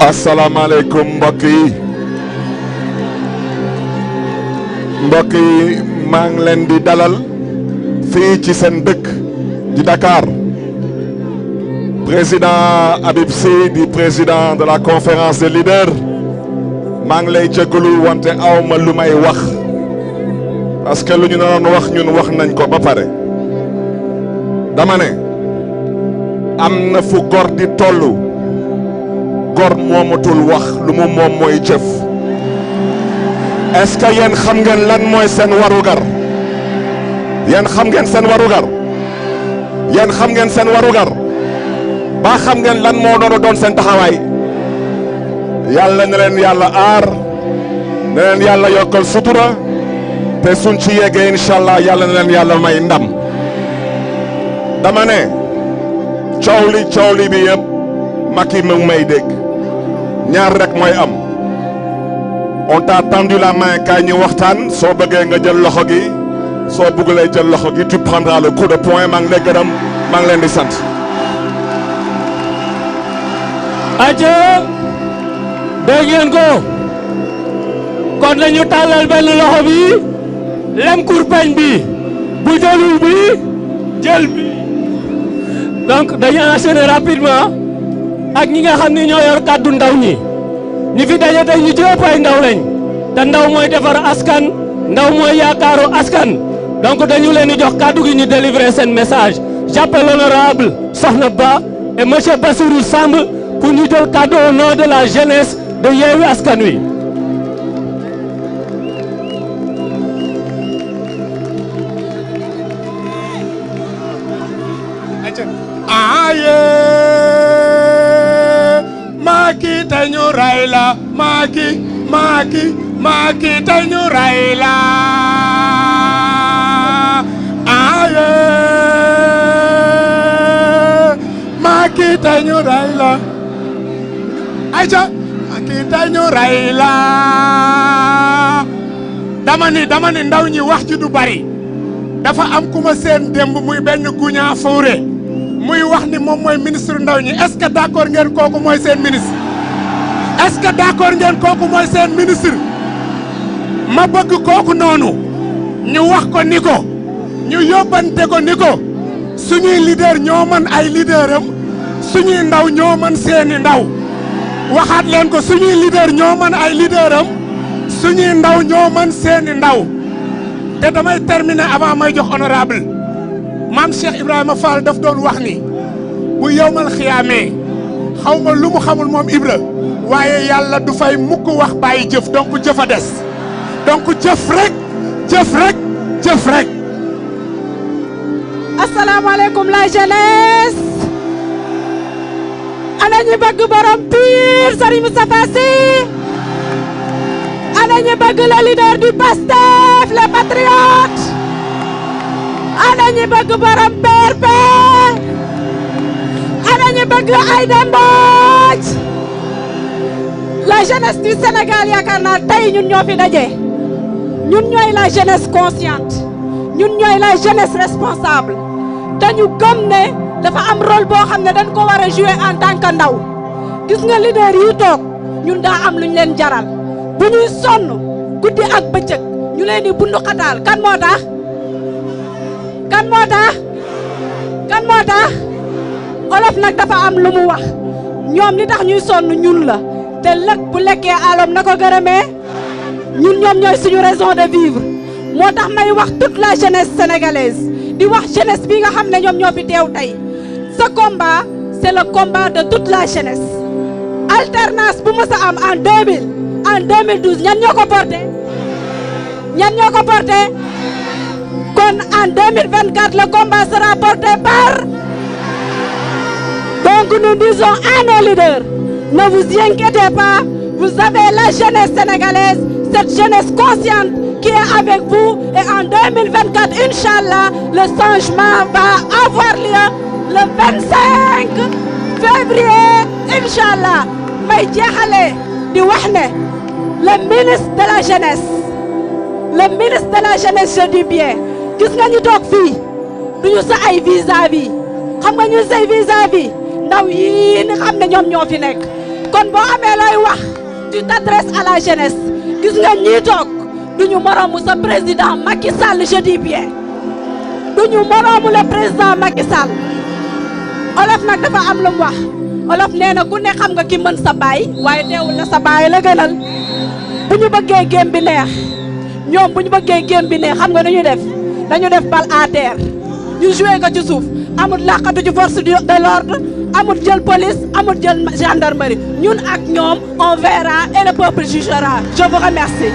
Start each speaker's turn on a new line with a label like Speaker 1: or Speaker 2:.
Speaker 1: asalaamaaleykum mbokk yi maa ngi leen di dalal fii ci seen dëkk di Dakar président Habib Sy di président de la conférence des leaders maa ngi lay jégalu wante awma lu may wax parce que lu ñu doon wax ñun wax nañ ko ba pare dama ne am na fu góor di tollu góor moomatul wax lu mu moom mooy jëf est-ce que yéen xam ngeen lan mooy seen warugar yéen xam ngeen seen warugar yéen xam ngeen seen warugar ba xam ngeen lan moo doon seen taxawaay yàlla na leen yàlla aar na leen yàlla yokkal sutura te suñ ci yeggee incha allah yàlla na leen yàlla may ndam dama ne coow li bi yëpp Macky mu ngi may dégg ñaar rek mooy am on t'a tendu la main kaay ñu waxtaan soo bëggee nga jël loxo gi soo bëggulee jël loxo gi tu prendras le coup de poing maa ngi lay gërëm maa ngi leen di sant.
Speaker 2: aja dégg ngeen ko kon nañu tàllal benn loxo bi lem kurpañ bi bu jëlul bi jël bi donc dañu enchaîner rapidement ak ñi nga xam ni ñoo yor kàddu ndaw ñi fi daje tey ñu ci ëpp ay ndaw lañ te ndaw mooy defar askan ndaw mooy yaakaaru askan donc dañu leen di jox kàddu gi ñu délivrer seen message j'appelle l'honorable Sokhna Ba et monsieur Bassirou Samb pour ñu jël kàddu au nom de la jeunesse de Yewwi Askan Wi.
Speaker 3: Macky tey ñu rey la Macky tey ñu rey la aye Macky tey ñu rey la ayca Macky tey ñu rey la dama ni ndaw ñi wax ci du bari dafa am ku ma seen démb muy benn guñaa fawre muy wax ni moom mooy ministre ndaw ñi est-ce que d'accord ngeen kooku mooy seen ministre est-ce que d'accord ngeen kooku mooy seen ministre ma bëgg kooku noonu ñu wax ko ni ko ñu yóbbante ko ni ko suñuy leader ñoo mën ay leaderam suñuy ndaw ñoo mën seeni ndaw waxaat leen ko suñuy leader ñoo mën ay leaderam suñuy ndaw ñoo mën seeni ndaw te damay terminer avant may jox honorable maam Cheikh Ibrahima Fall daf doon wax ni bu yowmal xiyaamee xaw ma lu mu xamul moom Ibra waaye yàlla du fay mukk wax bàyyi jëf donc jëf a des donc jëf rek jëf rek jëf rek.
Speaker 4: asalaamaaleykum la jeunesse. ana ñi bëgg borom Pire Serigne Moustapha Sy. ana ñi bëgg le leader du PASTEF les patriotes. ana ñi bëgg borom PRP ana ñi bëgg Aïda Mbodj la jeunesse du Sénégal yaakaar naa tey ñun ñoo fi daje ñun ñooy la jeunesse consciente ñun ñooy la jeunesse responsable te ñu gëm ne dafa am rôle boo xam ne dañ ko war a jouer en tant que ndaw gis nga leader yi toog ñun daa am luñ leen jaral bu ñuy sonn guddi ak bëccëg ñu leen di bundu xataal kan moo tax kan moo tax olof nag dafa am lu mu wax ñoom li tax ñuy sonn ñun la te lëg bu lekkee alom na ko gërëmee ñun ñoom ñooy suñu raison de vivre moo tax may wax toute la jeunesse sénégalaise di wax jeunesse bi nga xam ne ñoom ñoo fi teew tey ce combat c'est le combat de toute la jeunesse alternance bu mës a am en 2000 en 2012 ñan ñoo ko porté kon en 2024 le combat sera porté par donc nous disons à nos leaders ne vous y inquiétez pas vous avez la jeunesse sénégalaise cette jeunesse consciente qui est avec vous et en 2024 inchallah le changement va avoir lieu le 25 février inchallah may jeexale di wax ne le ministre de la jeunesse je dis bien gis nga ñu toog fii duñu sa ay vis-à-vis xam nga ñu say vis-à-vis ndaw yii ni xam ne ñoom ñoo fi nekk kon boo amee looy wax tu t'adresses à la jeunesse gis nga ñii toog duñu moroomu sa président Macky Sall je dis bien duñu moroomu le président Macky Sall olof nag dafa am lu mu wax olof nee na ku ne xam nga ki mën sa baay waaye teewul na sa baay la gënal bu ñu bëggee gém bi neex ñoom bu ñu bëggee gém bi neex xam nga dañu def bal à terre ñu joué ko ci suuf amul làqatu ci force de l'ordre amul jël police amul jël gendarmerie ñun ak ñoom on verra et le peuple jugera je vous remercie